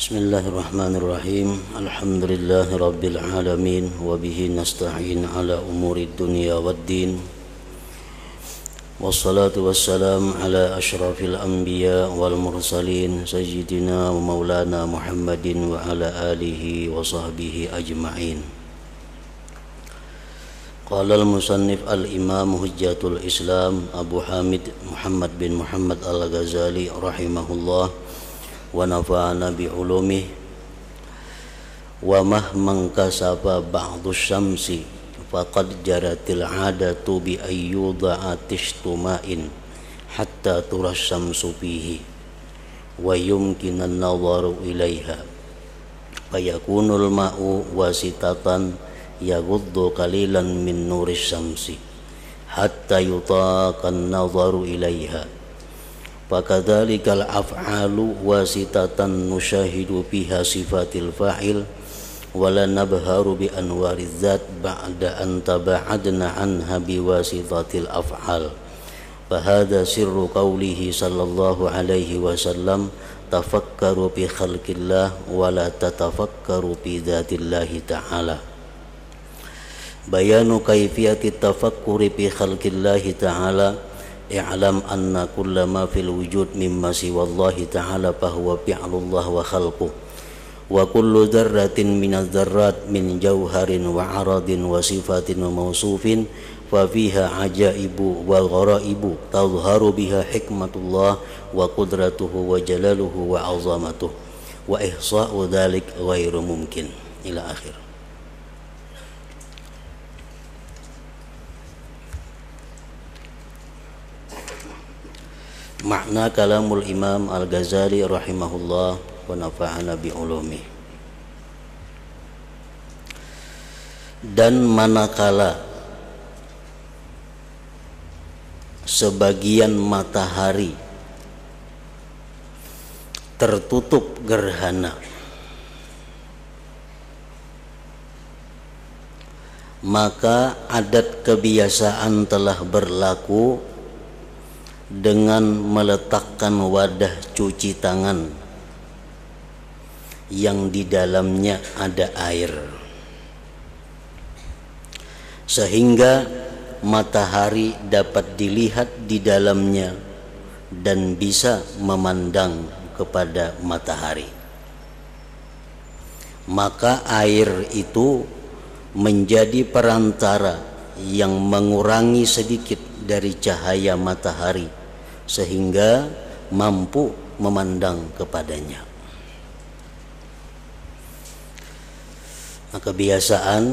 Bismillahirrahmanirrahim. Alhamdulillahi rabbil alamin wa bihi nasta'in ala umuri dunya waddin. Wassalatu wassalam ala asyrafil anbiya wal mursalin sayyidina wa maulana Muhammadin wa ala alihi wa sahbihi ajma'in. Qala al-musannif al-imam hujjatul Islam Abu Hamid Muhammad bin Muhammad al-Ghazali rahimahullah wa nafa'ana bi'ulumih wa mahman kasaba ba'du syamsi faqad jaratil 'adatu bi ayyuda'a tishtuma'in hatta turas syamsu fihi wa yumkinan nadharu ilaiha fayakunul ma'u wasitatan yaghuddu qalilan min nuris syamsi hatta yutaqan nadharu ilaiha. Fakadzalikal af'alu wasitatan nusyahidu biha sifatil fa'il wala nabharu bi anwariz zat ba'da an taba'adna anha biwasitatil af'al. Fahadha sirru qawlihi sallallahu alaihi wasallam tafakkaru bi khalqillah wala tatafakkaru bi dzatillahi ta'ala. Bayanu kaifiyati tafakkuri bi khalqillahi ta'ala. I'lam anna kulla ma fil wujud mimma siwallahi ta'ala fahuwa fi'lullah wa khalquh wa kullu dzarratin minadz dzarrat min jauharin wa aradin wa sifatin wa mausufin fa fiha ajaibu wa gharaibu tadhharu biha hikmatullah wa qudratuhu wa jalaluhu wa 'azamatuhu wa ihsa'u dzalik ghairu mumkin ila akhir. Makna kalamul Imam Al-Ghazali rahimahullah wa nafa'ana bi'ulumi. Dan manakala sebagian matahari tertutup gerhana, maka adat kebiasaan telah berlaku dengan meletakkan wadah cuci tangan yang di dalamnya ada air, sehingga matahari dapat dilihat di dalamnya dan bisa memandang kepada matahari. Maka air itu menjadi perantara yang mengurangi sedikit dari cahaya matahari sehingga mampu memandang kepadanya. Maka kebiasaan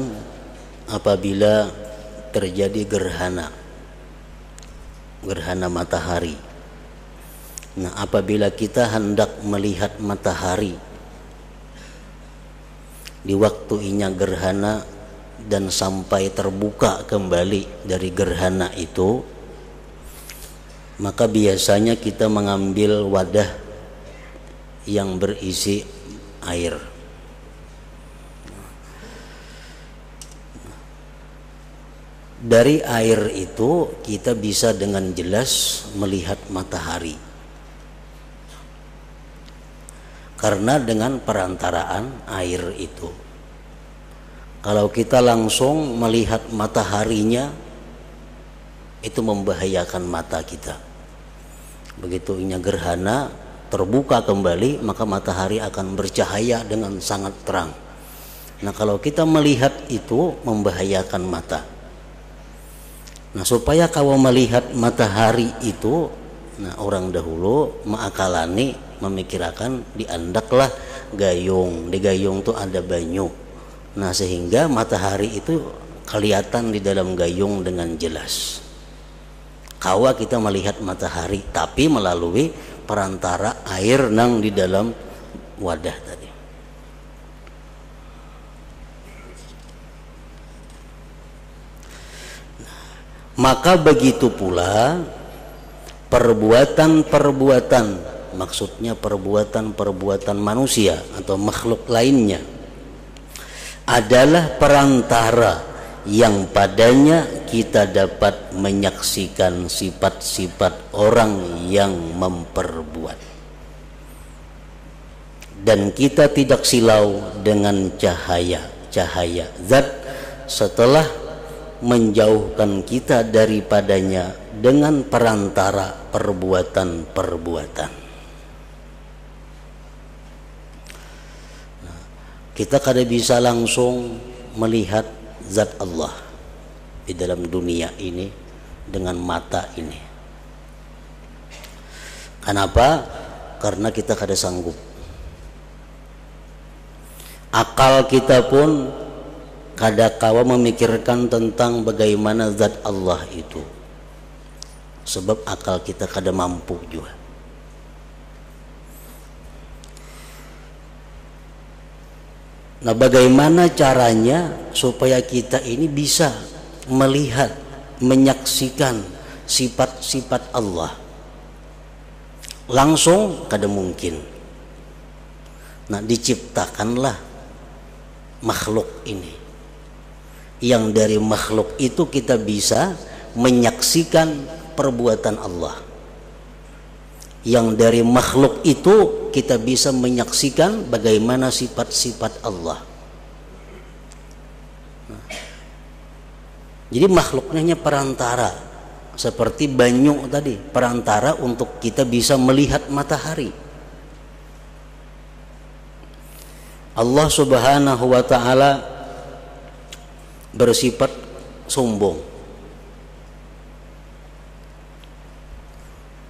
apabila terjadi gerhana matahari, nah apabila kita hendak melihat matahari di waktu inya gerhana dan sampai terbuka kembali dari gerhana itu, maka biasanya kita mengambil wadah yang berisi air. Dari air itu kita bisa dengan jelas melihat matahari, karena dengan perantaraan air itu. Kalau kita langsung melihat mataharinya, itu membahayakan mata kita. Begitu inya gerhana terbuka kembali, maka matahari akan bercahaya dengan sangat terang. Nah kalau kita melihat itu membahayakan mata. Nah supaya kau melihat matahari itu, nah orang dahulu mengakalani, memikirkan diandaklah gayung. Di gayung itu ada banyu. Nah sehingga matahari itu kelihatan di dalam gayung dengan jelas. Kawa kita melihat matahari tapi melalui perantara air nang di dalam wadah tadi. Maka begitu pula perbuatan-perbuatan, maksudnya perbuatan-perbuatan manusia atau makhluk lainnya, adalah perantara yang padanya kita dapat menyaksikan sifat-sifat orang yang memperbuat. dan kita tidak silau dengan cahaya zat setelah menjauhkan kita daripadanya dengan perantara perbuatan-perbuatan. Kita kada bisa langsung melihat zat Allah di dalam dunia ini dengan mata ini. Kenapa? Karena kita kada sanggup. Akal kita pun kada kawa memikirkan tentang bagaimana zat Allah itu. Sebab akal kita kada mampu juga. Nah, bagaimana caranya supaya kita ini bisa melihat, menyaksikan sifat-sifat Allah? Langsung kada mungkin. Nah, diciptakanlah makhluk ini. Yang dari makhluk itu kita bisa menyaksikan perbuatan Allah. Yang dari makhluk itu kita bisa menyaksikan bagaimana sifat-sifat Allah. Nah, jadi makhluknya hanya perantara, seperti banyu tadi, perantara untuk kita bisa melihat matahari. Allah Subhanahu wa ta'ala bersifat sombong.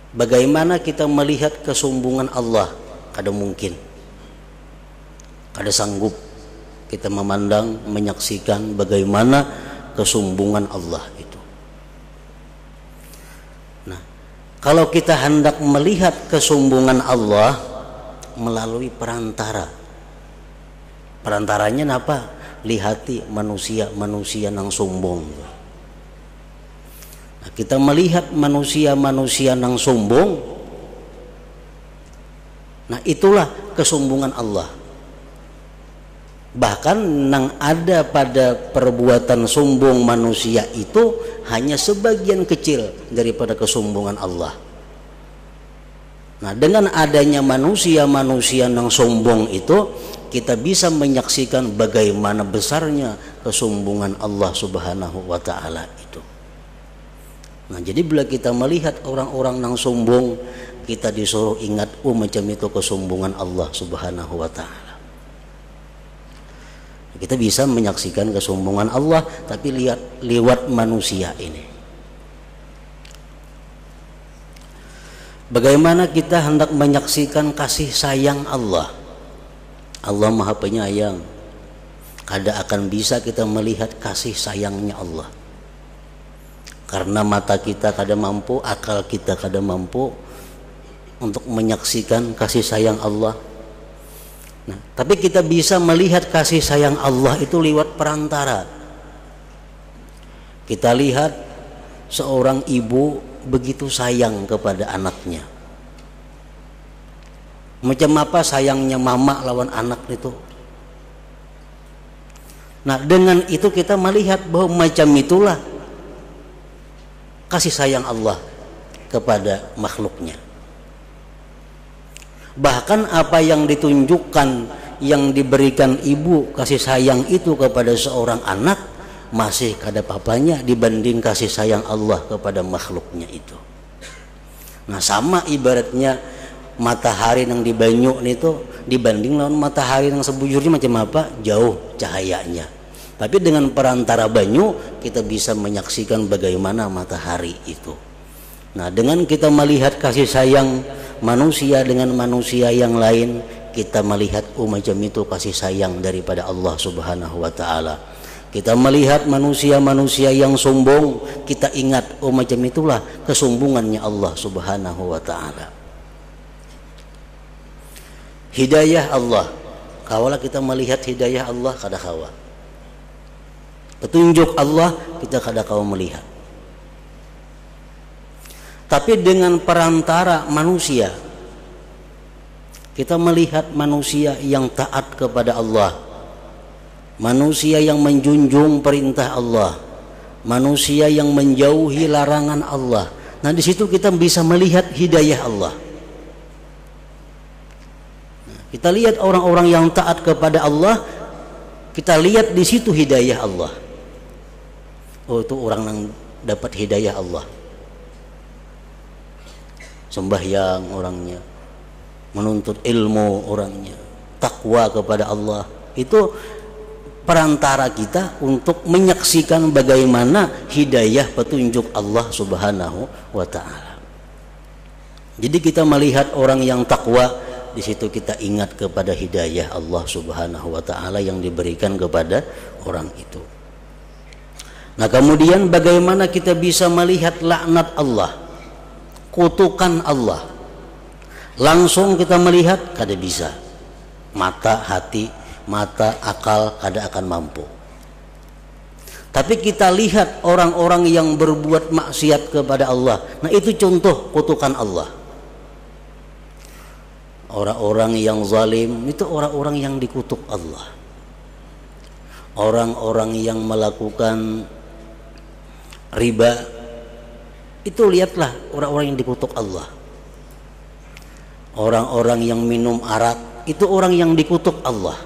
Bagaimana kita melihat kesombongan Allah? Kada mungkin, kada sanggup kita memandang, menyaksikan bagaimana kesombongan Allah itu. Nah, kalau kita hendak melihat kesombongan Allah melalui perantara, perantaranya apa? Lihati manusia yang sombong. Nah, kita melihat manusia yang sombong. Nah, itulah kesombongan Allah. Bahkan yang ada pada perbuatan sombong manusia itu hanya sebagian kecil daripada kesombongan Allah. Nah, dengan adanya manusia yang sombong itu, kita bisa menyaksikan bagaimana besarnya kesombongan Allah Subhanahu wa ta'ala itu. Nah, jadi bila kita melihat orang-orang yang sombong, kita disuruh ingat, macam itu kesombongan Allah Subhanahu wa ta'ala. Kita bisa menyaksikan kesombongan Allah, tapi lihat lewat manusia ini. Bagaimana kita hendak menyaksikan kasih sayang Allah? Allah Maha Penyayang. Kada akan bisa kita melihat kasih sayangnya Allah, karena mata kita kada mampu, akal kita kada mampu untuk menyaksikan kasih sayang Allah. Nah, tapi kita bisa melihat kasih sayang Allah itu lewat perantara. Kita lihat seorang ibu begitu sayang kepada anaknya. Macam apa sayangnya mama lawan anak itu. Nah, dengan itu kita melihat bahwa macam itulah kasih sayang Allah kepada makhluknya. Bahkan apa yang ditunjukkan, yang diberikan ibu kasih sayang itu kepada seorang anak, masih kada papanya dibanding kasih sayang Allah kepada makhluknya itu. Nah, sama ibaratnya matahari yang di banyu itu dibanding lawan matahari yang sebujurnya macam apa? Jauh cahayanya. Tapi dengan perantara banyu kita bisa menyaksikan bagaimana matahari itu. Nah, dengan kita melihat kasih sayang manusia dengan manusia yang lain, kita melihat macam itu kasih sayang daripada Allah Subhanahu wa ta'ala. Kita melihat manusia-manusia yang sombong, kita ingat macam itulah kesombongannya Allah Subhanahu wa ta'ala. Hidayah Allah, kawalah kita melihat hidayah Allah kada kawa. Petunjuk Allah kita kada kawa melihat. Tapi dengan perantara manusia, kita melihat manusia yang taat kepada Allah, manusia yang menjunjung perintah Allah, manusia yang menjauhi larangan Allah. Nah, di situ kita bisa melihat hidayah Allah. Kita lihat orang-orang yang taat kepada Allah, kita lihat di situ hidayah Allah. Oh, itu orang yang dapat hidayah Allah. Sembahyang orangnya, menuntut ilmu orangnya, takwa kepada Allah. Itu perantara kita untuk menyaksikan bagaimana hidayah petunjuk Allah Subhanahu wa taala. Jadi kita melihat orang yang takwa, di situ kita ingat kepada hidayah Allah Subhanahu wa taala yang diberikan kepada orang itu. Nah, kemudian bagaimana kita bisa melihat laknat Allah, kutukan Allah? Langsung kita melihat kada bisa. Mata, hati, mata, akal kada akan mampu. Tapi kita lihat orang-orang yang berbuat maksiat kepada Allah. Nah, itu contoh kutukan Allah. Orang-orang yang zalim itu orang-orang yang dikutuk Allah. Orang-orang yang melakukan riba itu lihatlah orang-orang yang dikutuk Allah. Orang-orang yang minum arak itu orang yang dikutuk Allah.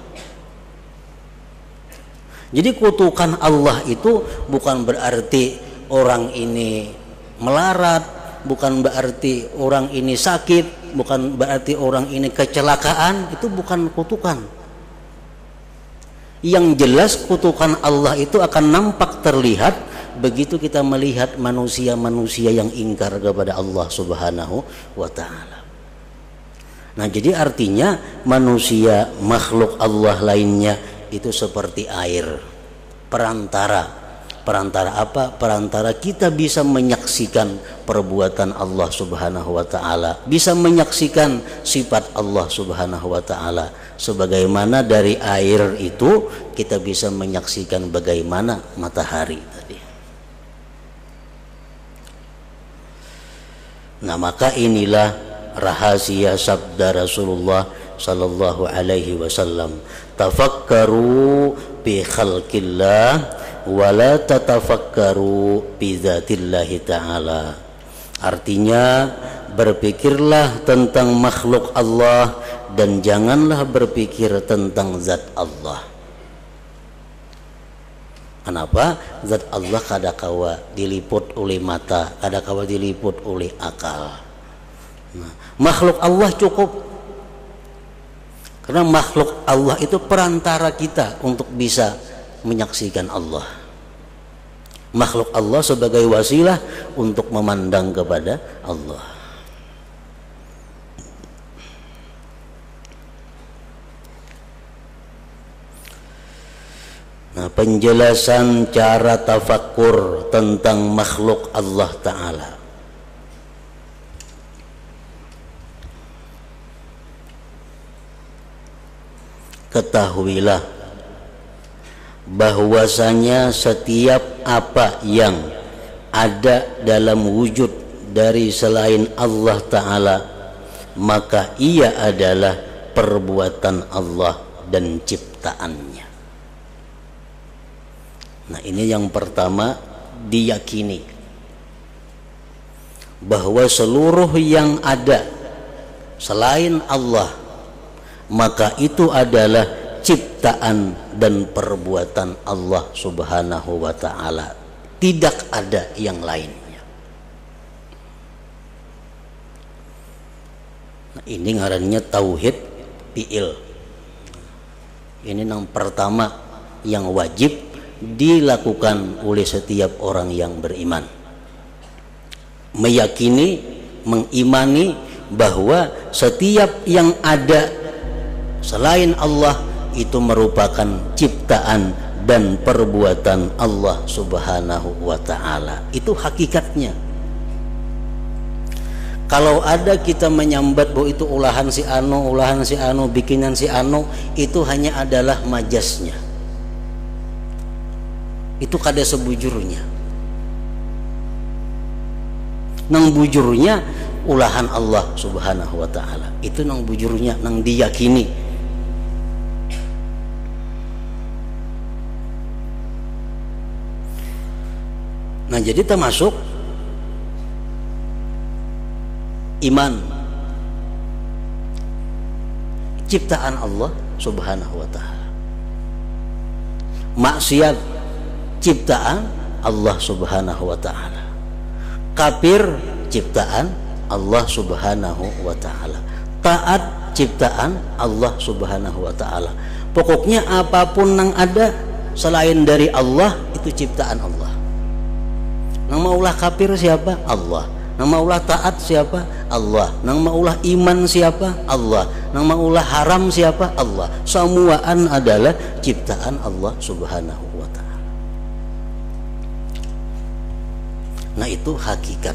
Jadi kutukan Allah itu bukan berarti orang ini melarat, bukan berarti orang ini sakit, bukan berarti orang ini kecelakaan. Itu bukan kutukan. Yang jelas kutukan Allah itu akan nampak terlihat begitu kita melihat manusia-manusia yang ingkar kepada Allah Subhanahu wa taala. Nah, jadi artinya manusia, makhluk Allah lainnya itu seperti air, perantara. Perantara apa? Perantara kita bisa menyaksikan perbuatan Allah Subhanahu wa taala, bisa menyaksikan sifat Allah Subhanahu wa taala. Sebagaimana dari air itu kita bisa menyaksikan bagaimana matahari tadi. Nah, maka inilah rahasia sabda Rasulullah sallallahu alaihi wasallam, tafakkaru bi khalqillah wa la tatafakkaru bi dzatillahi ta'ala. Artinya, berpikirlah tentang makhluk Allah dan janganlah berpikir tentang zat Allah. Kenapa? Zat Allah kadakawa diliput oleh mata, kadakawa diliput oleh akal. Nah, makhluk Allah cukup. Karena makhluk Allah itu perantara kita untuk bisa menyaksikan Allah. Makhluk Allah sebagai wasilah untuk memandang kepada Allah. Nah, penjelasan cara tafakkur tentang makhluk Allah Ta'ala. Ketahuilah bahwasanya setiap apa yang ada dalam wujud dari selain Allah Ta'ala, maka ia adalah perbuatan Allah dan ciptaannya. Nah, ini yang pertama, diyakini bahwa seluruh yang ada selain Allah, maka itu adalah ciptaan dan perbuatan Allah Subhanahu wa ta'ala. Tidak ada yang lainnya. Nah, ini ngarannya tauhid fi'il. Ini yang pertama yang wajib dilakukan oleh setiap orang yang beriman. Meyakini, mengimani bahwa setiap yang ada selain Allah itu merupakan ciptaan dan perbuatan Allah Subhanahu wa ta'ala. Itu hakikatnya. Kalau ada kita menyambat bahwa itu ulahan si anu, bikinan si anu, itu hanya adalah majasnya. Itu kada sebujurnya. Nang bujurnya ulahan Allah Subhanahu wa ta'ala. Itu nang bujurnya, nang diyakini. Nah, jadi termasuk iman, ciptaan Allah Subhanahu wa taala. Maksiat ciptaan Allah Subhanahu wa taala. Kafir ciptaan Allah Subhanahu wa taala. Taat ciptaan Allah Subhanahu wa taala. Pokoknya apapun yang ada selain dari Allah itu ciptaan Allah. Nang maulah kafir siapa? Allah. Nang maulah taat siapa? Allah. Nang maulah iman siapa? Allah. Nang maulah haram siapa? Allah. Semuaan adalah ciptaan Allah Subhanahu wa taala. Nah, itu hakikat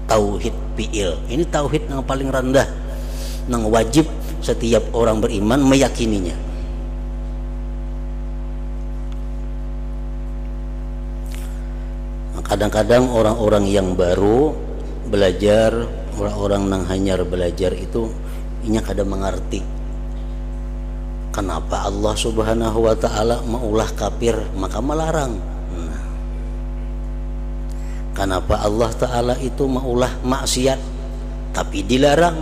tauhid fi'il. Ini tauhid yang paling rendah, yang wajib setiap orang beriman meyakininya. Kadang-kadang orang-orang yang baru belajar, orang-orang yang hanyar belajar itu inya kada mengerti kenapa Allah Subhanahu wa taala maulah kafir maka melarang. Kenapa Allah taala itu maulah maksiat tapi dilarang.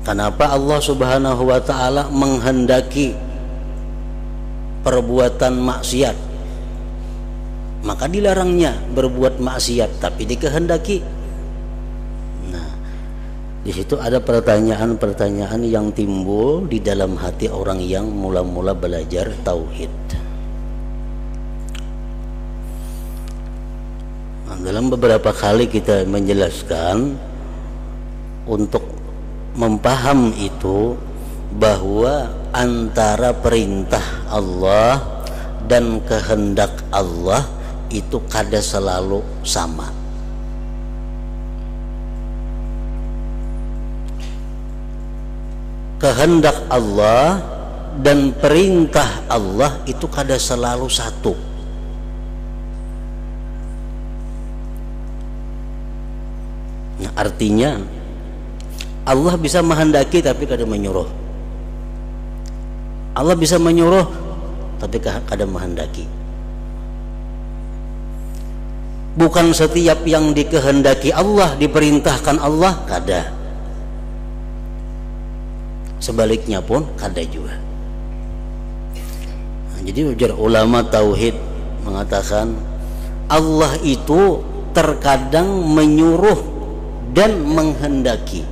Kenapa Allah Subhanahu wa taala menghendaki perbuatan maksiat maka dilarangnya berbuat maksiat tapi dikehendaki. Nah, di situ ada pertanyaan-pertanyaan yang timbul di dalam hati orang yang mula-mula belajar tauhid. Nah, dalam beberapa kali kita menjelaskan untuk mempaham itu bahwa antara perintah Allah dan kehendak Allah itu kada selalu sama. Kehendak Allah dan perintah Allah itu kada selalu satu. Nah, artinya Allah bisa menghendaki tapi kada menyuruh. Allah bisa menyuruh tapi kada menghendaki. Bukan setiap yang dikehendaki Allah diperintahkan Allah, kada. Sebaliknya pun kada juga. Nah, jadi ujar ulama tauhid mengatakan Allah itu terkadang menyuruh dan menghendaki.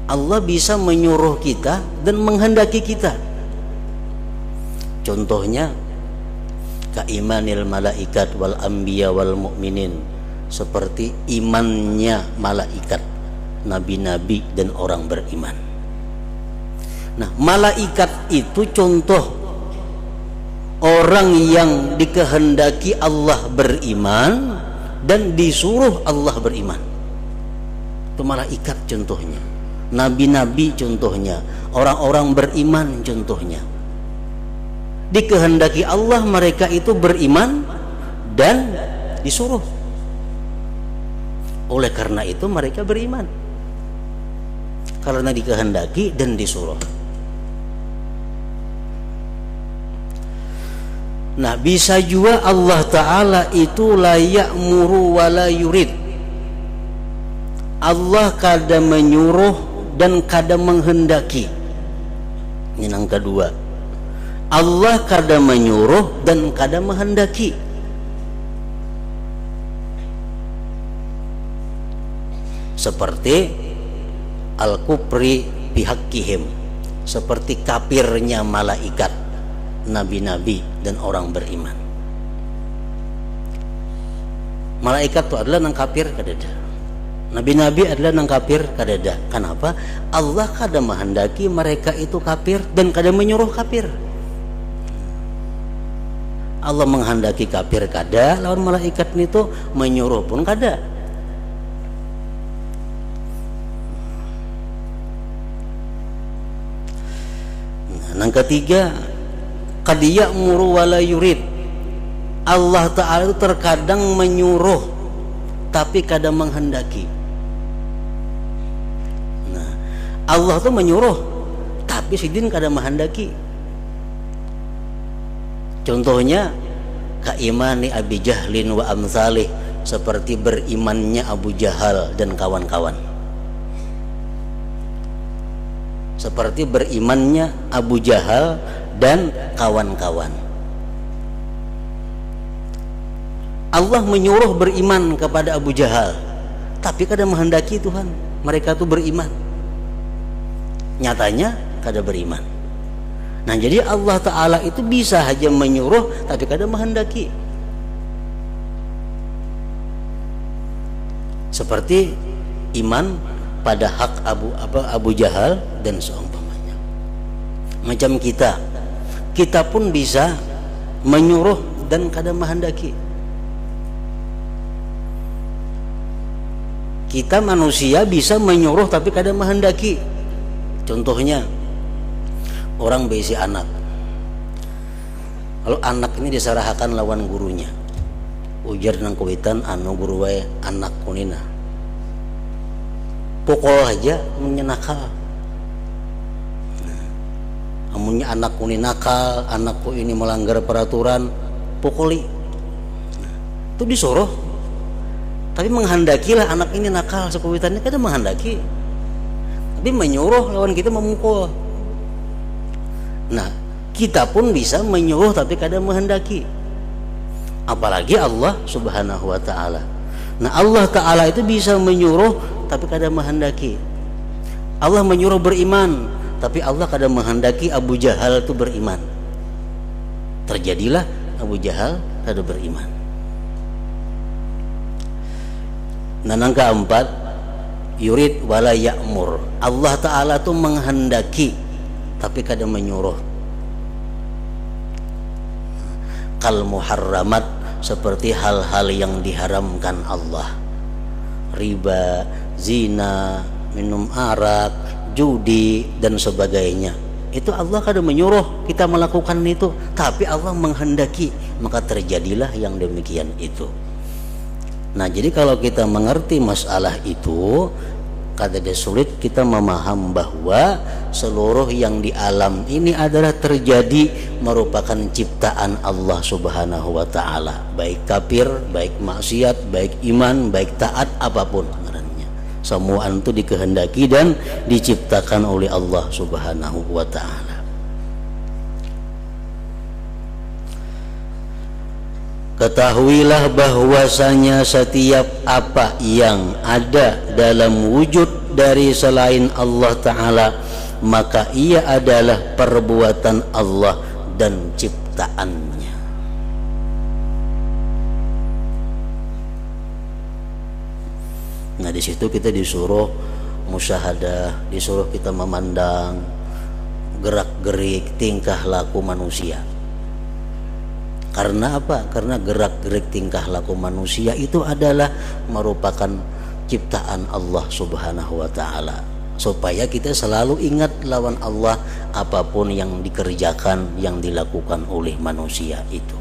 Allah bisa menyuruh kita dan menghendaki kita. Contohnya kaimanil malaikat wal anbiya wal mu'minin, seperti imannya malaikat, nabi-nabi dan orang beriman. Nah, malaikat itu contoh orang yang dikehendaki Allah beriman dan disuruh Allah beriman. Itu malaikat contohnya. Nabi-nabi contohnya, orang-orang beriman contohnya. Dikehendaki Allah mereka itu beriman dan disuruh. Oleh karena itu mereka beriman, karena dikehendaki dan disuruh. Nah, bisa juga Allah Ta'ala itu la ya'muru wa la yurid. Allah kada menyuruh dan kada menghendaki. Ini yang kedua. Allah kada menyuruh dan kada menghendaki. Seperti al-kufri bihaqqihim, seperti kafirnya malaikat, nabi-nabi dan orang beriman. Malaikat itu adalah nang kafir kadada. Nabi-nabi adalah nang kafir kadada. Kenapa? Allah kada menghendaki mereka itu kafir dan kada menyuruh kafir. Allah menghendaki kafir kada, lawan malaikat itu menyuruh pun kada. Nah, yang ketiga, qad ya'muru wa la yurid. Allah Ta'ala itu terkadang menyuruh tapi kada menghendaki. Allah tuh menyuruh tapi sidin kada menghendaki. Contohnya kaimani Abi Jahlin wa amsalih, seperti berimannya Abu Jahal dan kawan-kawan. Seperti berimannya Abu Jahal dan kawan-kawan. Allah menyuruh beriman kepada Abu Jahal, tapi kada menghendaki Tuhan mereka itu beriman. Nyatanya kada beriman. Nah, jadi Allah Ta'ala itu bisa saja menyuruh tapi kada menghendaki. Seperti iman pada hak Abu Jahal dan seumpamanya. Macam kita pun bisa menyuruh dan kada menghendaki. Kita manusia bisa menyuruh tapi kada menghendaki. Contohnya orang berisi anak. Kalau anak ini disarahakan lawan gurunya, ujar nang kuitan anu guru wae anak kunina. Pukul aja menyenakal. Amunnya anakku ini nakal, anakku ini melanggar peraturan, pukuli. Itu disuruh. Tapi menghendakilah anak ini nakal, sekuitannya kada menghendaki. Tapi menyuruh lawan kita memukul. Nah, kita pun bisa menyuruh tapi kada menghendaki. Apalagi Allah Subhanahu wa Ta'ala. Nah, Allah Ta'ala itu bisa menyuruh tapi kada menghendaki. Allah menyuruh beriman, tapi Allah kada menghendaki Abu Jahal itu beriman. Terjadilah Abu Jahal kada beriman. Nah, yang keempat, yurid wala ya'mur. Allah Ta'ala itu menghendaki tapi kada menyuruh. Kal muharramat, seperti hal-hal yang diharamkan Allah. Riba, zina, minum arak, judi dan sebagainya. Itu Allah kada menyuruh kita melakukan itu, tapi Allah menghendaki, maka terjadilah yang demikian itu. Nah, jadi kalau kita mengerti masalah itu, kada sulit kita memaham bahwa seluruh yang di alam ini adalah terjadi merupakan ciptaan Allah Subhanahu wa Ta'ala, baik kafir, baik maksiat, baik iman, baik taat, apapun ngarannya. Semua itu dikehendaki dan diciptakan oleh Allah Subhanahu wa Ta'ala. Ketahuilah bahwasanya setiap apa yang ada dalam wujud dari selain Allah Ta'ala, maka ia adalah perbuatan Allah dan ciptaannya. Nah, di situ kita disuruh musyahadah, disuruh kita memandang gerak-gerik tingkah laku manusia. Karena apa? Karena gerak-gerik tingkah laku manusia itu adalah merupakan ciptaan Allah Subhanahu wa Ta'ala. Supaya kita selalu ingat lawan Allah apapun yang dikerjakan, yang dilakukan oleh manusia itu.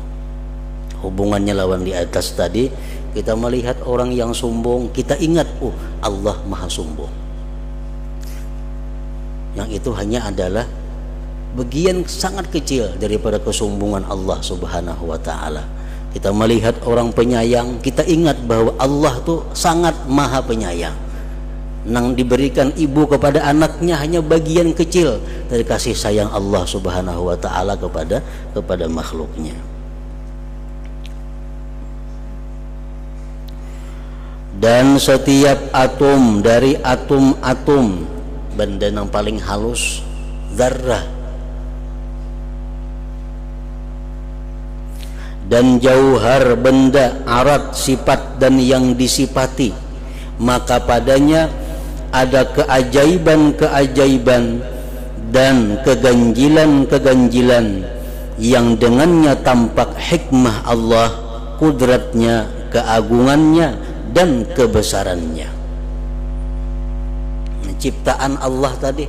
Hubungannya lawan di atas tadi, kita melihat orang yang sombong, kita ingat, Allah maha sombong. Yang itu hanya adalah bagian sangat kecil daripada kesombongan Allah Subhanahu wa Ta'ala. Kita melihat orang penyayang, kita ingat bahwa Allah tuh sangat maha penyayang. Nang diberikan ibu kepada anaknya hanya bagian kecil dari kasih sayang Allah Subhanahu wa Ta'ala kepada makhluknya. Dan setiap atom dari atom-atom, benda yang paling halus, zarrah, dan jauhar, benda, arat, sifat dan yang disifati, maka padanya ada keajaiban-keajaiban dan keganjilan-keganjilan yang dengannya tampak hikmah Allah, kudratnya, keagungannya dan kebesarannya. Ciptaan Allah tadi,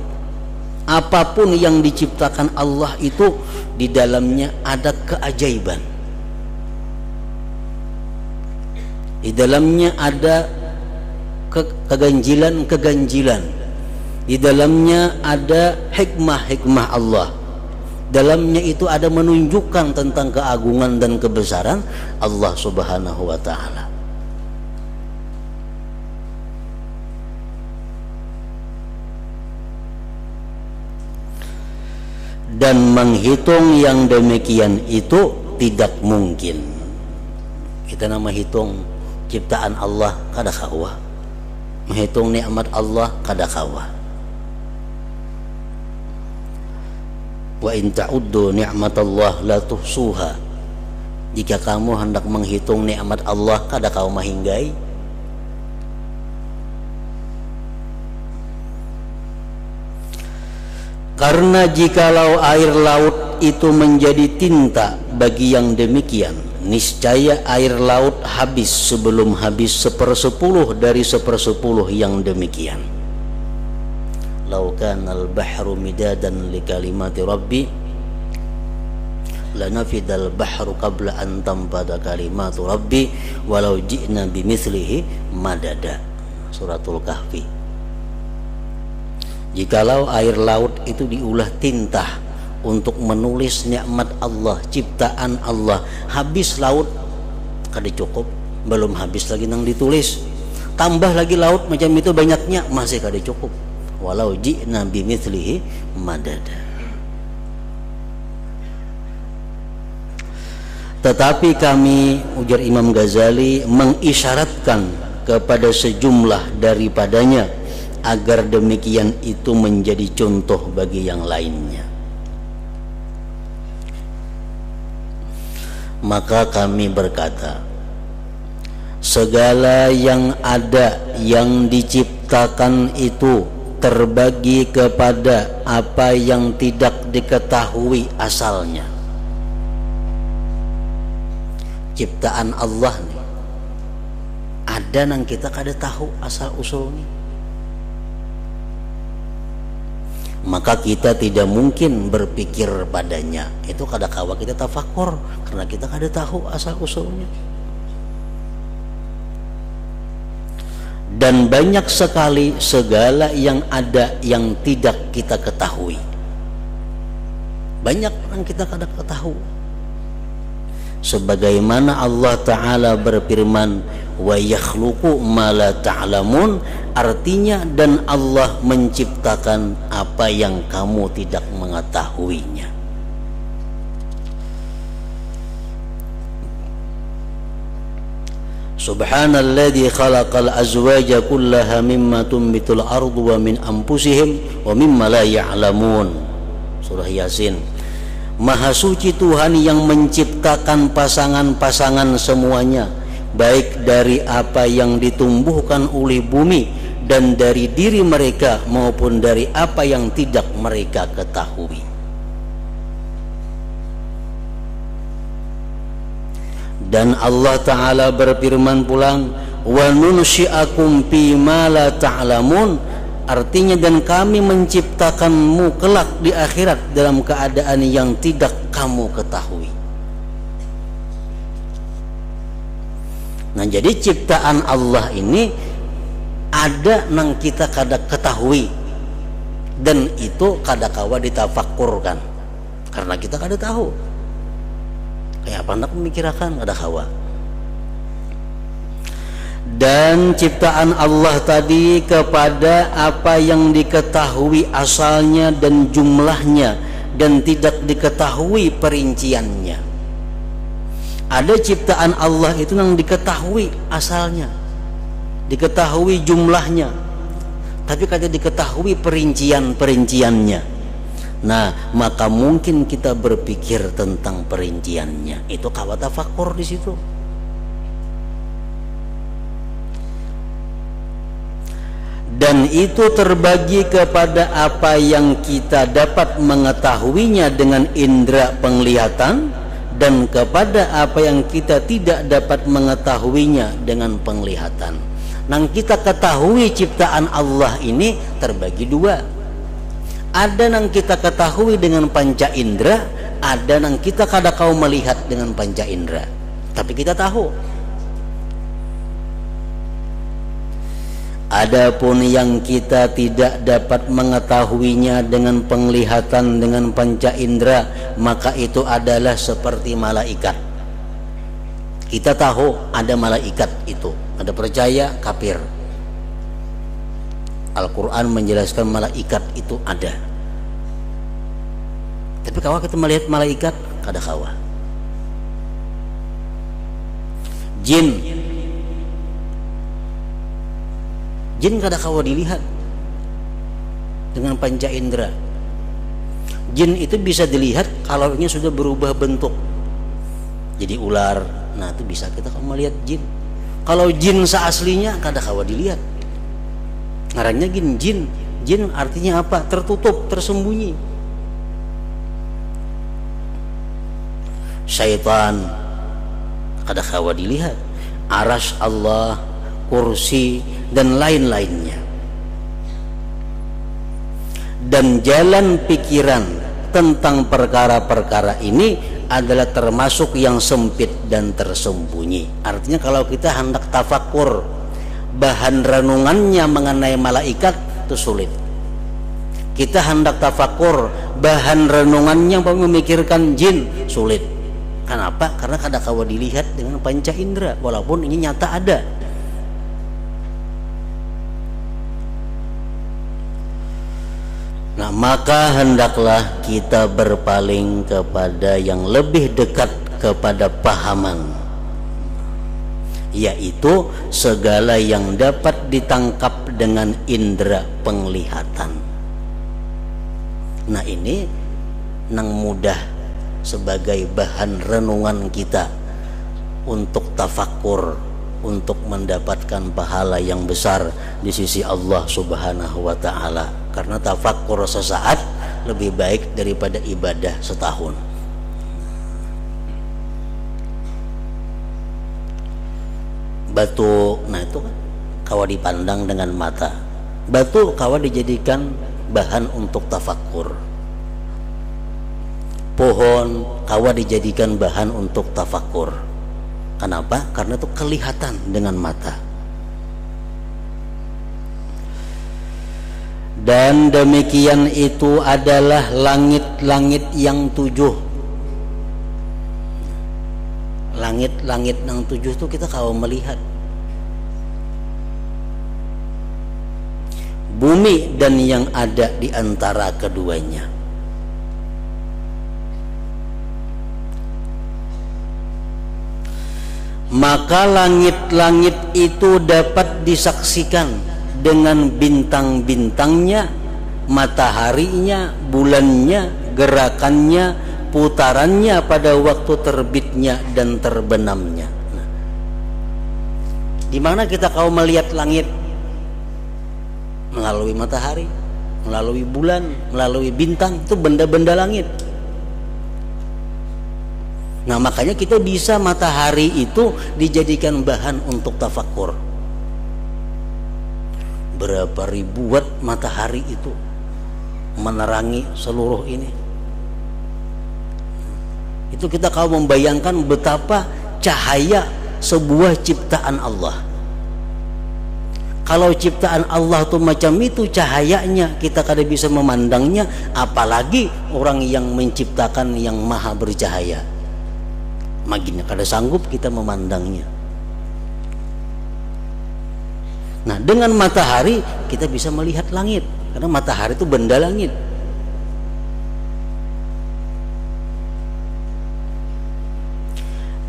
apapun yang diciptakan Allah itu di dalamnya ada keajaiban. Di dalamnya ada keganjilan-keganjilan. Di dalamnya ada hikmah-hikmah Allah. Dalamnya itu ada menunjukkan tentang keagungan dan kebesaran Allah Subhanahu wa Ta'ala. dan menghitung yang demikian itu tidak mungkin. Kita nama hitung ciptaan Allah kada kawa, menghitung nikmat Allah kada kawa. Wa in ta'uddu ni'matallah la tuhsuha. Jika kamu hendak menghitung nikmat Allah kada kau mahinggai. Karena jikalau air laut itu menjadi tinta bagi yang demikian, niscaya air laut habis sebelum habis 1/10 dari 1/10 yang demikian. Lau kana al-bahru midadan li kalimati rabbi lanafidal bahru qabla an tanfada kalimatu rabbi walau ji'na bimithlihi madada. Suratul Kahfi. Jikalau air laut itu diulah tinta untuk menulis nikmat Allah, ciptaan Allah, habis laut kada cukup, belum habis lagi nang ditulis, tambah lagi laut macam itu banyaknya, masih kada cukup. Walau ji'na bimithlihi madada. Tetapi kami, ujar Imam Ghazali, mengisyaratkan kepada sejumlah daripadanya agar demikian itu menjadi contoh bagi yang lainnya. Maka kami berkata, segala yang ada yang diciptakan itu terbagi kepada apa yang tidak diketahui asalnya. Ciptaan Allah nih ada nang kita kada tahu asal usulnya. Maka kita tidak mungkin berpikir padanya. Itu kada kawa kita tafakur karena kita kada tahu asal usulnya. Dan banyak sekali segala yang ada yang tidak kita ketahui. Banyak yang kita kada ketahui. Sebagaimana Allah Ta'ala berfirman, wa yakhluqu ma la ta'lamun, artinya dan Allah menciptakan apa yang kamu tidak mengetahuinya. Subhanalladzi khalaqal azwaja kullaha mimma tunbitul ardu wa min anfusihim wa mimma la ya'lamun. Surah Yasin. Maha suci Tuhan yang menciptakan pasangan-pasangan semuanya, baik dari apa yang ditumbuhkan oleh bumi dan dari diri mereka maupun dari apa yang tidak mereka ketahui. Dan Allah Ta'ala berfirman pulang, wa nunsyi'akum fima la ta'lamun, artinya dan kami menciptakanmu kelak di akhirat dalam keadaan yang tidak kamu ketahui. Nah, jadi ciptaan Allah ini ada nang kita kada ketahui, dan itu kada kawa ditafakkurkan karena kita kada tahu. Kayak apa nak memikirkan kada kawa. Dan ciptaan Allah tadi kepada apa yang diketahui asalnya dan jumlahnya dan tidak diketahui perinciannya. Ada ciptaan Allah itu yang diketahui asalnya, diketahui jumlahnya, tapi kada diketahui perinciannya. Nah, maka mungkin kita berpikir tentang perinciannya. Itu kawa tafakur di situ. Dan itu terbagi kepada apa yang kita dapat mengetahuinya dengan indera penglihatan dan kepada apa yang kita tidak dapat mengetahuinya dengan penglihatan. Nang kita ketahui ciptaan Allah ini terbagi dua. Ada nang kita ketahui dengan panca indera, ada nang kita kada kau melihat dengan panca indera, tapi kita tahu. Adapun yang kita tidak dapat mengetahuinya dengan penglihatan dengan panca indera, maka itu adalah seperti malaikat. Kita tahu ada malaikat itu, ada percaya kafir. Al-Quran menjelaskan malaikat itu ada, tapi Tapi kalau kita melihat malaikat kada kawa. Jin kada kawa dilihat dengan panca indera. Jin itu bisa dilihat kalau ini sudah berubah bentuk jadi ular. Nah itu bisa kita melihat jin. Kalau jin seaslinya kada kawa dilihat. Ngarannya jin. Jin artinya apa? Tertutup, tersembunyi. Syaitan kada kawa dilihat. Arasy Allah, kursi dan lain-lainnya. Dan jalan pikiran tentang perkara-perkara ini adalah termasuk yang sempit dan tersembunyi. Artinya kalau kita hendak tafakur, bahan renungannya mengenai malaikat itu sulit. Kita hendak tafakur, bahan renungannya memikirkan jin, sulit. Kenapa? Karena kada kawa dilihat dengan panca indera, walaupun ini nyata ada. Nah, maka hendaklah kita berpaling kepada yang lebih dekat kepada pahaman, yaitu segala yang dapat ditangkap dengan indera penglihatan. Nah, ini nang mudah sebagai bahan renungan kita untuk tafakur, untuk mendapatkan pahala yang besar di sisi Allah Subhanahu wa ta'ala. Karena tafakur sesaat lebih baik daripada ibadah setahun. Batu, nah itu kan kawa dipandang dengan mata. Batu kawa dijadikan bahan untuk tafakur. Pohon kawa dijadikan bahan untuk tafakur. Kenapa? Karena itu kelihatan dengan mata. Dan demikian itu adalah langit-langit yang 7. Langit-langit yang 7 itu kita kalau melihat. Bumi dan yang ada di antara keduanya. Maka langit-langit itu dapat disaksikan dengan bintang-bintangnya, mataharinya, bulannya, gerakannya, putarannya pada waktu terbitnya dan terbenamnya. Nah, di mana kita kalau melihat langit? Melalui matahari, melalui bulan, melalui bintang, itu benda-benda langit. Nah, makanya kita bisa matahari itu dijadikan bahan untuk tafakur. Berapa ribu watt matahari itu menerangi seluruh ini. Itu kita kalau membayangkan betapa cahaya sebuah ciptaan Allah. Kalau ciptaan Allah tuh macam itu cahayanya, kita kada bisa memandangnya, apalagi orang yang menciptakan yang maha bercahaya. Makin kada sanggup kita memandangnya. Nah, dengan matahari kita bisa melihat langit, karena matahari itu benda langit.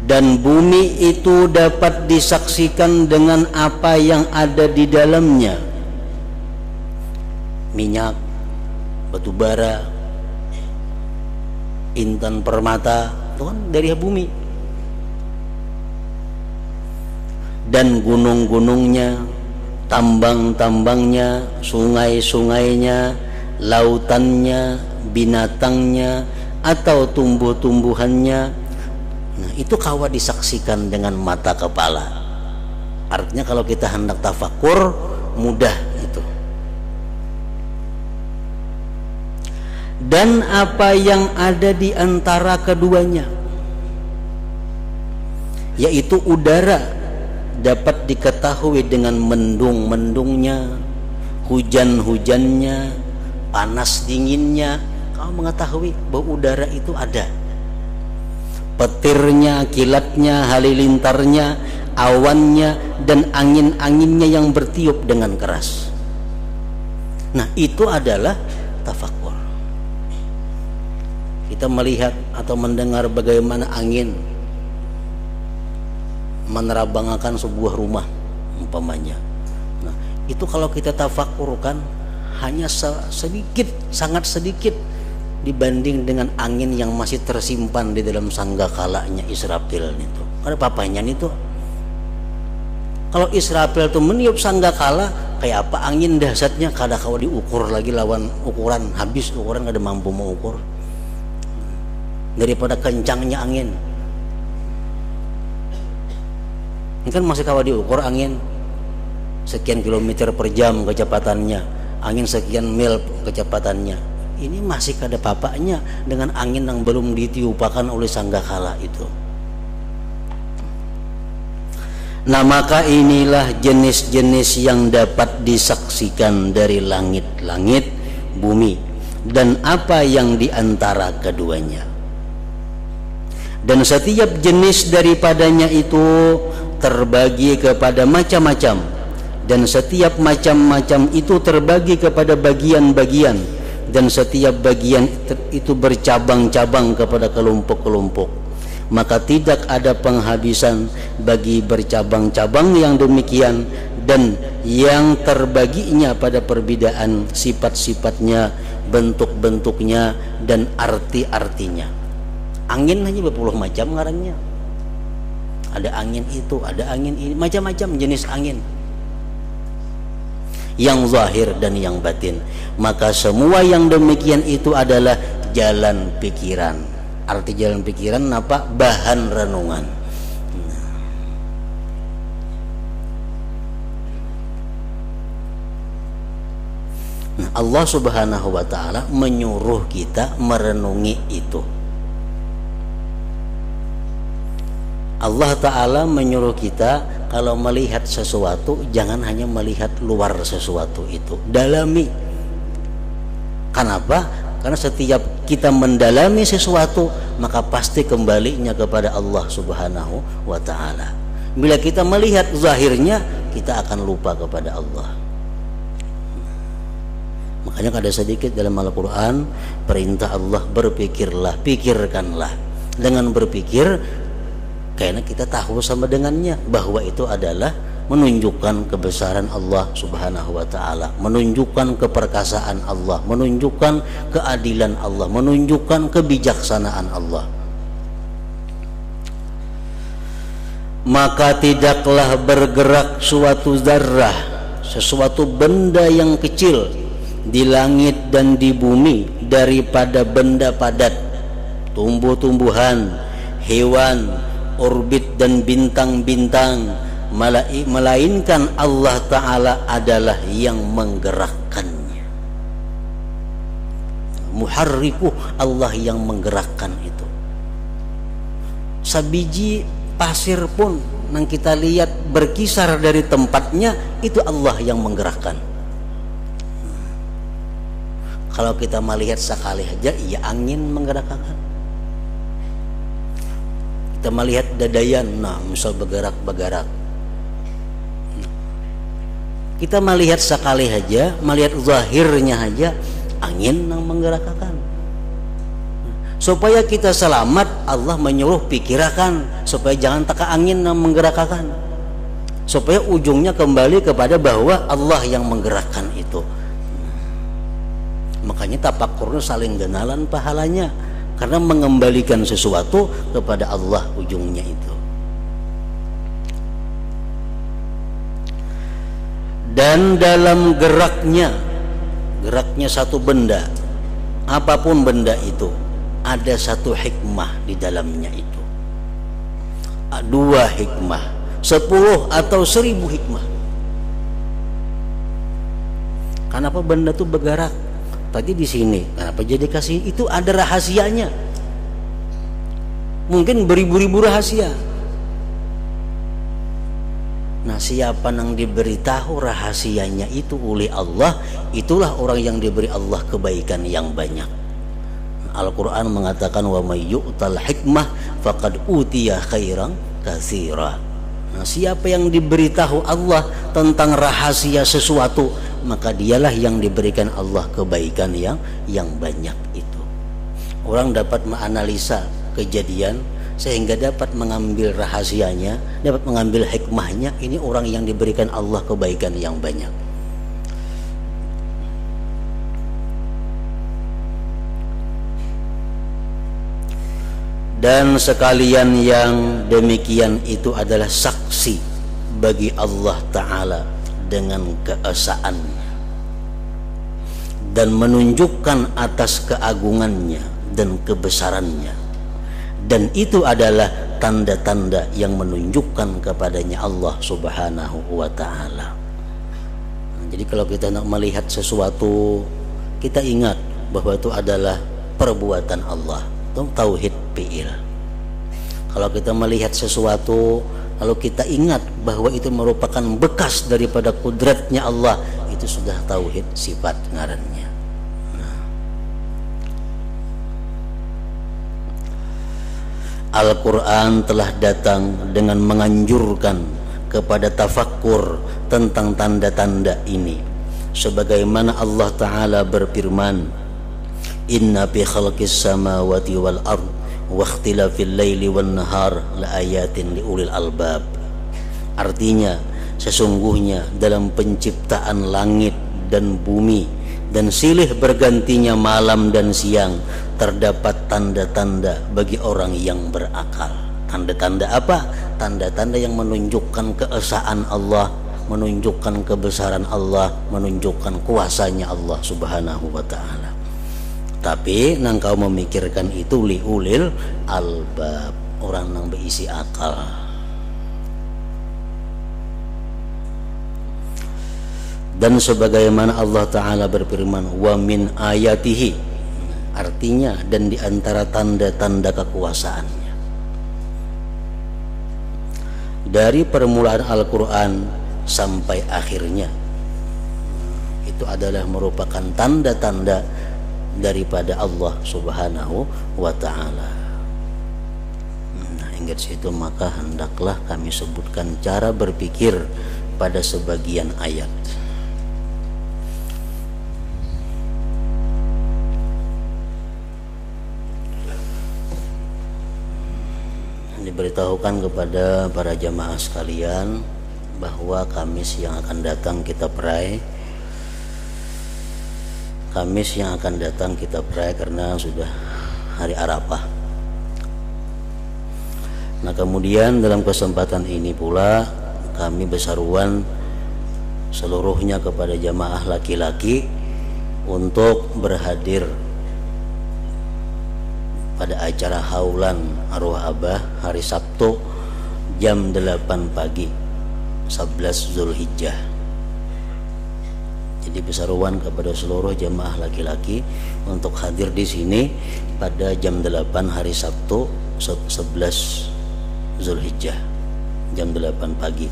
Dan bumi itu dapat disaksikan dengan apa yang ada di dalamnya. Minyak, batu bara, intan permata, itu kan dari bumi. Dan gunung-gunungnya, tambang-tambangnya, sungai-sungainya, lautannya, binatangnya, atau tumbuh-tumbuhannya. Nah, itu kawa disaksikan dengan mata kepala. Artinya kalau kita hendak tafakur, mudah itu. Dan apa yang ada di antara keduanya, yaitu udara, dapat diketahui dengan mendung-mendungnya, hujan-hujannya, panas dinginnya. Kau mengetahui bahwa udara itu ada. Petirnya, kilatnya, halilintarnya, awannya, dan angin-anginnya yang bertiup dengan keras. Nah, itu adalah tafakur. Kita melihat atau mendengar bagaimana angin menerabangkan sebuah rumah umpamanya. Nah, itu kalau kita tafakurkan hanya sedikit, sangat sedikit dibanding dengan angin yang masih tersimpan di dalam sanggakalanya Israfil itu. Ada papanya itu. Kalau Israfil itu meniup sangggakala, kayak apa angin dahsyatnya, kada kalau diukur lagi lawan ukuran, habis ukuran kada mampu mengukur daripada kencangnya angin. Ini kan masih kalau diukur angin sekian kilometer per jam kecepatannya, angin sekian mil kecepatannya. Ini masih kada papanya dengan angin yang belum ditiupakan oleh sangggakala itu. Nah, maka inilah jenis-jenis yang dapat disaksikan dari langit-langit, bumi, dan apa yang diantara keduanya. Dan setiap jenis daripadanya itu terbagi kepada macam-macam, dan setiap macam-macam itu terbagi kepada bagian-bagian, dan setiap bagian itu bercabang-cabang kepada kelompok-kelompok. Maka tidak ada penghabisan bagi bercabang-cabang yang demikian, dan yang terbaginya pada perbedaan sifat-sifatnya, bentuk-bentuknya, dan arti-artinya. Angin hanya berpuluh macam ngarannya. Ada angin itu, ada angin ini, macam-macam jenis angin, yang zahir dan yang batin. Maka semua yang demikian itu adalah jalan pikiran. Arti jalan pikiran apa? Bahan renungan. Nah, Allah Subhanahu wa ta'ala menyuruh kita merenungi itu. Allah Ta'ala menyuruh kita kalau melihat sesuatu jangan hanya melihat luar sesuatu itu, dalami. Kenapa? Karena setiap kita mendalami sesuatu maka pasti kembalinya kepada Allah Subhanahu wa ta'ala. Bila kita melihat zahirnya, kita akan lupa kepada Allah. Makanya ada sedikit dalam Al-Quran perintah Allah, berpikirlah, pikirkanlah. Dengan berpikir, karena kita tahu sama dengannya bahwa itu adalah menunjukkan kebesaran Allah Subhanahu wa ta'ala, menunjukkan keperkasaan Allah, menunjukkan keadilan Allah, menunjukkan kebijaksanaan Allah. Maka tidaklah bergerak suatu zarrah, sesuatu benda yang kecil di langit dan di bumi daripada benda padat, tumbuh-tumbuhan, hewan, orbit dan bintang-bintang, melainkan Allah Ta'ala adalah yang menggerakkannya. Muharrikuh, Allah yang menggerakkan itu. Sabiji pasir pun yang kita lihat berkisar dari tempatnya, itu Allah yang menggerakkan. Kalau kita melihat sekali aja, ya angin menggerakkan. Kita melihat dadayan, nah misal bergerak-bergerak. Kita melihat sekali aja, melihat zahirnya aja, angin yang menggerakkan. Supaya kita selamat, Allah menyuruh pikirkan supaya jangan taka angin yang menggerakkan, supaya ujungnya kembali kepada bahwa Allah yang menggerakkan itu. Makanya tafakurnya saling genalan pahalanya, karena mengembalikan sesuatu kepada Allah ujungnya itu. Dan dalam geraknya satu benda, apapun benda itu, ada satu hikmah di dalamnya itu. 2 hikmah, 10 atau 1000 hikmah. Kenapa benda itu bergerak? Tadi di sini, kenapa jadi kasih? Itu ada rahasianya. Mungkin beribu-ribu rahasia. Nah, siapa yang diberitahu rahasianya itu oleh Allah, itulah orang yang diberi Allah kebaikan yang banyak. Al-Quran mengatakan, wa may yu'tal hikmah faqad utiya khairan katsira. Nah, siapa yang diberitahu Allah tentang rahasia sesuatu, maka dialah yang diberikan Allah kebaikan yang banyak itu. Orang dapat menganalisa kejadian sehingga dapat mengambil rahasianya, dapat mengambil hikmahnya. Ini orang yang diberikan Allah kebaikan yang banyak. Dan sekalian yang demikian itu adalah saksi bagi Allah Ta'ala dengan keesaannya dan menunjukkan atas keagungannya dan kebesarannya, dan itu adalah tanda-tanda yang menunjukkan kepadanya Allah Subhanahu wa Ta'ala. Jadi kalau kita nak melihat sesuatu, kita ingat bahwa itu adalah perbuatan Allah, itu tauhid fi'il. Kalau kita melihat sesuatu lalu kita ingat bahwa itu merupakan bekas daripada kudratnya Allah, itu sudah tauhid sifat ngarannya. Al-Quran telah datang dengan menganjurkan kepada tafakkur tentang tanda-tanda ini, sebagaimana Allah Ta'ala berfirman, inna fi khalqis samawati wal ard wa ikhtilafil laili wan nahar la ayatin li ulil albab. Artinya, sesungguhnya dalam penciptaan langit dan bumi dan silih bergantinya malam dan siang terdapat tanda-tanda bagi orang yang berakal. Tanda-tanda apa? Tanda-tanda yang menunjukkan keesaan Allah, menunjukkan kebesaran Allah, menunjukkan kuasanya Allah Subhanahu wa Ta'ala. Tapi nang kau memikirkan itu liulil albab, orang nang berisi akal. Dan sebagaimana Allah Ta'ala berfirman, wa min ayatihi, artinya dan di antara tanda-tanda kekuasaannya. Dari permulaan Al-Quran sampai akhirnya, itu adalah merupakan tanda-tanda daripada Allah Subhanahu wa Ta'ala. Nah, hingga situ maka hendaklah kami sebutkan cara berpikir pada sebagian ayat. Diberitahukan kepada para jamaah sekalian bahwa Kamis yang akan datang kita perai. Kamis yang akan datang kita perai karena sudah hari Arafah. Nah, kemudian dalam kesempatan ini pula kami berseruan seluruhnya kepada jamaah laki-laki untuk berhadir pada acara haulan arwah Abah hari Sabtu jam 8 pagi 11 Zulhijjah. Jadi berseruan kepada seluruh jamaah laki-laki untuk hadir di sini pada jam 8 hari Sabtu 11 Zulhijjah jam 8 pagi.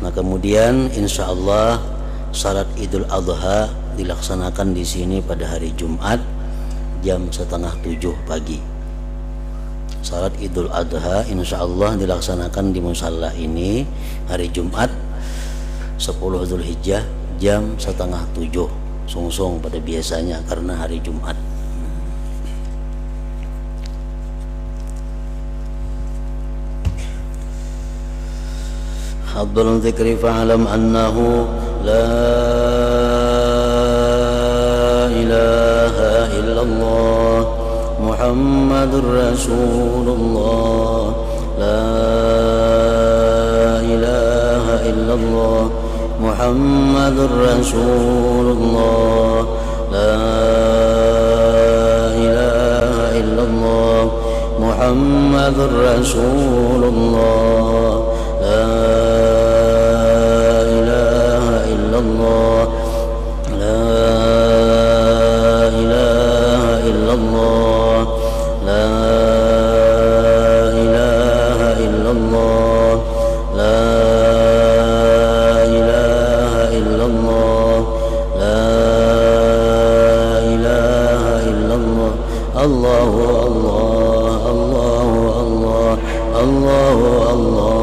Nah, kemudian insya Allah salat Idul Adha dilaksanakan di sini pada hari Jumat jam 6:30 pagi. Salat Idul Adha insya Allah dilaksanakan di musalla ini hari Jumat 10 Zulhijjah jam 6:30 sungsung pada biasanya karena hari Jumat. Abdul Dzikri fa'alam annahu la ilaha illallah Muhammadur Rasulullah, la ilaha illallah Muhammadur Rasulullah, la ilaha illallah Muhammadur Rasulullah, la ilaha illallah, la ilaha illallah, la ilaha illallah, la ilaha illallah, la ilaha illallah. Allahu Allah, Allahu Allah, Allahu Allah.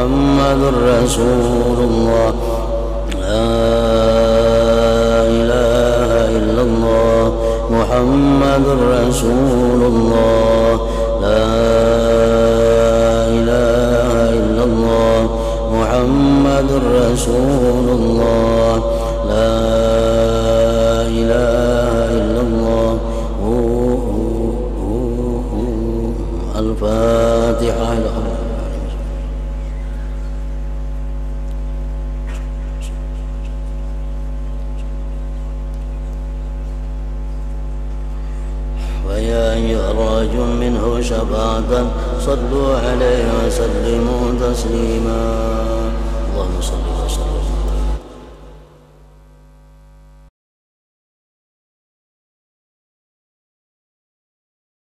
محمد رسول الله لا إله إلا الله محمد رسول الله لا إله إلا الله محمد رسول الله لا إله إلا الله الفاتحة. ويا يخرج منه شفاعة صلوا عليه وسلموا تسليما اللهم صل